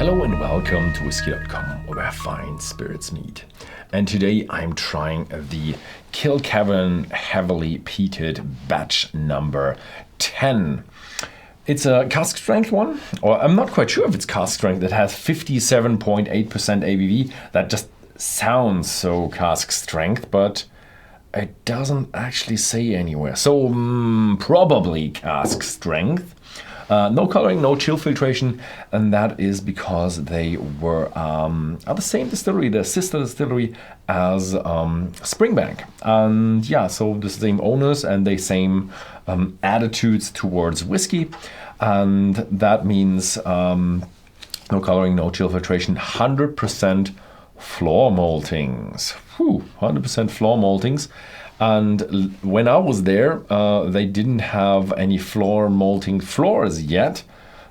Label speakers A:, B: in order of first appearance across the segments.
A: Hello and welcome to Whisky.com, where fine spirits meet. And today I'm trying the Kilkerran Heavily Peated Batch number 10. It's a cask strength one, or I'm not quite sure if it's cask strength. It has 57.8% ABV. That just sounds so cask strength, but it doesn't actually say anywhere. So probably cask strength. No coloring, no chill filtration, and that is because they were at the same distillery, the sister distillery as Springbank. And yeah, so the same owners and the same attitudes towards whiskey. And that means no coloring, no chill filtration, 100% floor maltings. 100% floor maltings. And when I was there, they didn't have any floor malting floors yet.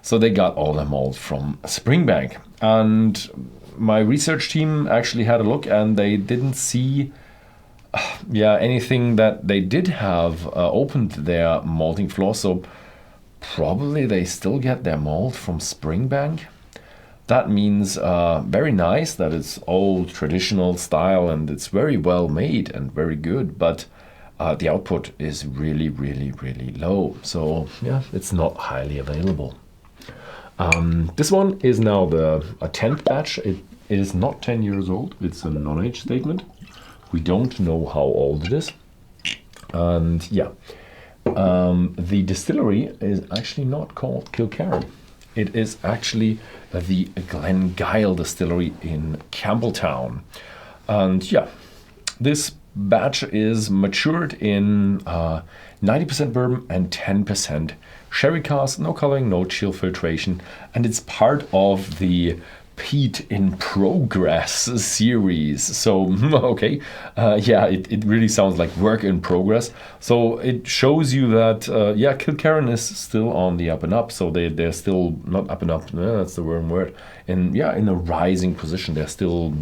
A: So they got all the malt from Springbank. And my research team actually had a look and they didn't see anything that they did have opened their malting floor. So probably they still get their malt from Springbank. That means very nice, that it's old traditional style and it's very well made and very good, but the output is really, really, really low. So yeah, it's not highly available. This one is now a 10th batch. It is not 10 years old. It's a non-age statement. We don't know how old it is. And yeah, the distillery is actually not called Kilkerran. It is actually the Glengyle distillery in Campbelltown. And yeah, this batch is matured in 90% bourbon and 10% sherry cask, no coloring, no chill filtration. And it's part of the Peat in Progress series. So, okay, it really sounds like work in progress. So it shows you that, Kilkerran is still on the up and up. So they're still not up and up. That's the wrong word. In a rising position. They're still,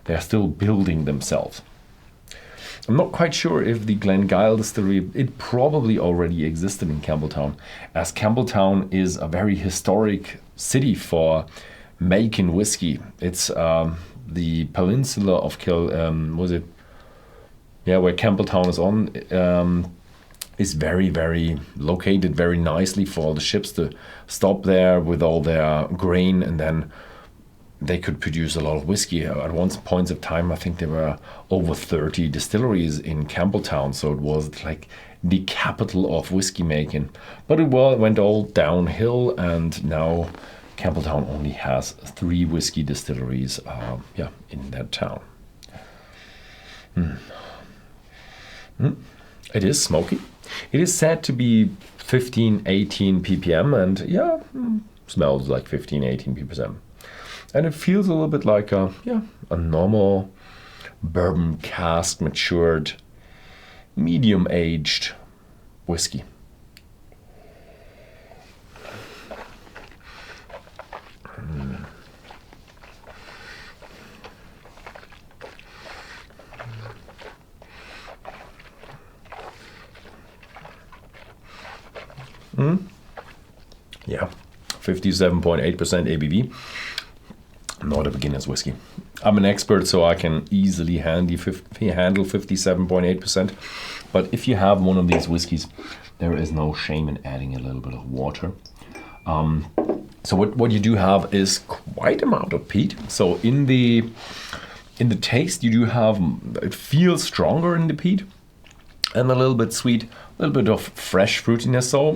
A: they're still building themselves. I'm not quite sure if the Glengyle distillery, it probably already existed in Campbelltown, as Campbelltown is a very historic city for making whiskey. It's the peninsula of where Campbelltown is on, is very, very located very nicely for all the ships to stop there with all their grain, and then they could produce a lot of whiskey. At one point of time, I think there were over 30 distilleries in Campbelltown, so it was like the capital of whiskey making. But it went all downhill, and now Campbelltown only has 3 whiskey distilleries in that town. It is smoky. It is said to be 15-18 ppm and smells like 15-18 ppm. And it feels a little bit like a normal bourbon cask matured, medium aged whiskey. Yeah, 57.8% ABV. Not a beginner's whiskey. I'm an expert, so I can easily handle 57.8%. But if you have one of these whiskeys, there is no shame in adding a little bit of water. So what you do have is quite amount of peat. So in the taste, you do have, it feels stronger in the peat and a little bit sweet, a little bit of fresh fruitiness. So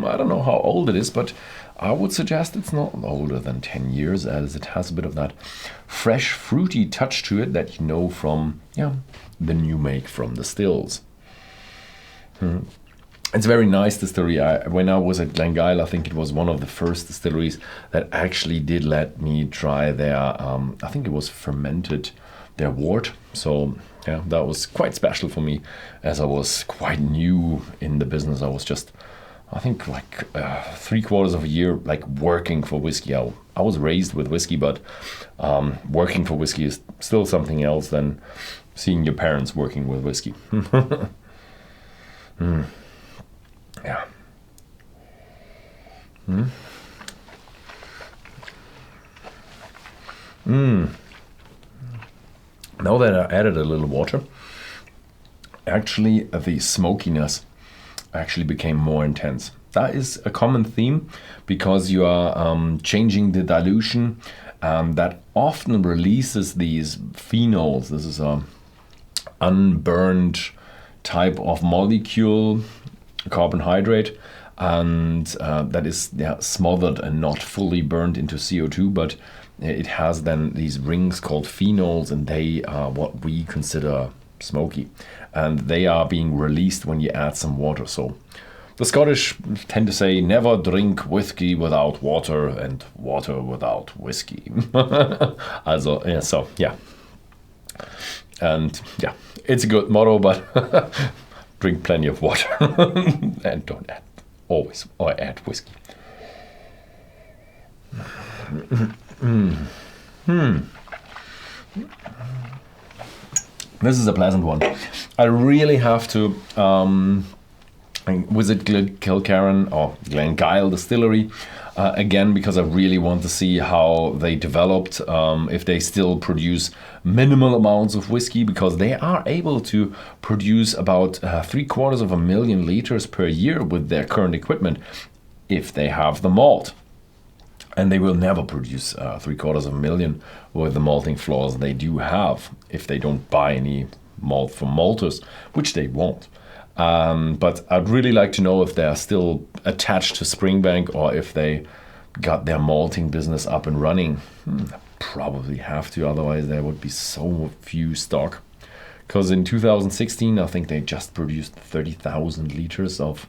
A: I don't know how old it is, but I would suggest it's not older than 10 years, as it has a bit of that fresh fruity touch to it that you know from the new make from the stills. It's a very nice distillery. When I was at Glengyle, I think it was one of the first distilleries that actually did let me try their, I think it was fermented, their wort. So yeah, that was quite special for me, as I was quite new in the business. I was just, I think, like 3/4 of a year, like working for whiskey. I was raised with whiskey, but working for whiskey is still something else than seeing your parents working with whiskey. Yeah. Now that I added a little water, actually the smokiness actually became more intense. That is a common theme because you are changing the dilution that often releases these phenols. This is a unburned type of molecule, carbohydrate, and that is smothered and not fully burned into CO2, but it has then these rings called phenols, and they are what we consider smoky, and they are being released when you add some water. So the Scottish tend to say never drink whiskey without water and water without whiskey. Also, yeah, so yeah, and yeah, it's a good motto, but drink plenty of water and don't add whiskey. This is a pleasant one. I really have to visit Kilkerran or Glengyle Distillery again, because I really want to see how they developed, if they still produce minimal amounts of whiskey, because they are able to produce about 750,000 liters per year with their current equipment if they have the malt. And they will never produce 750,000 with the malting flaws they do have if they don't buy any malt from malters, which they won't. But I'd really like to know if they are still attached to Springbank or if they got their malting business up and running. Probably have to, otherwise there would be so few stock. Because in 2016, I think they just produced 30,000 liters of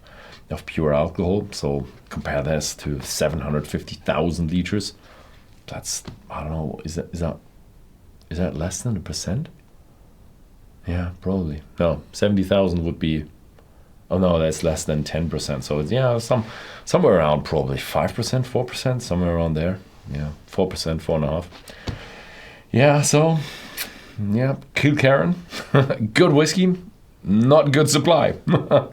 A: pure alcohol. So compare this to 750,000 liters. That's, I don't know, is that less than 1%? Yeah, probably. No, 70,000 would be, oh no, that's less than 10%. So it's, yeah, somewhere around probably 5%, 4%, somewhere around there. Yeah, 4%, 4.5%. Yeah, so, yeah, Kilkerran, good whiskey, not good supply.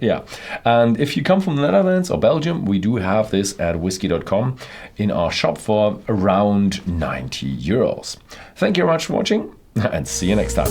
A: Yeah, and if you come from the Netherlands or Belgium, we do have this at Whisky.com in our shop for around €90. Thank you very much for watching, and see you next time.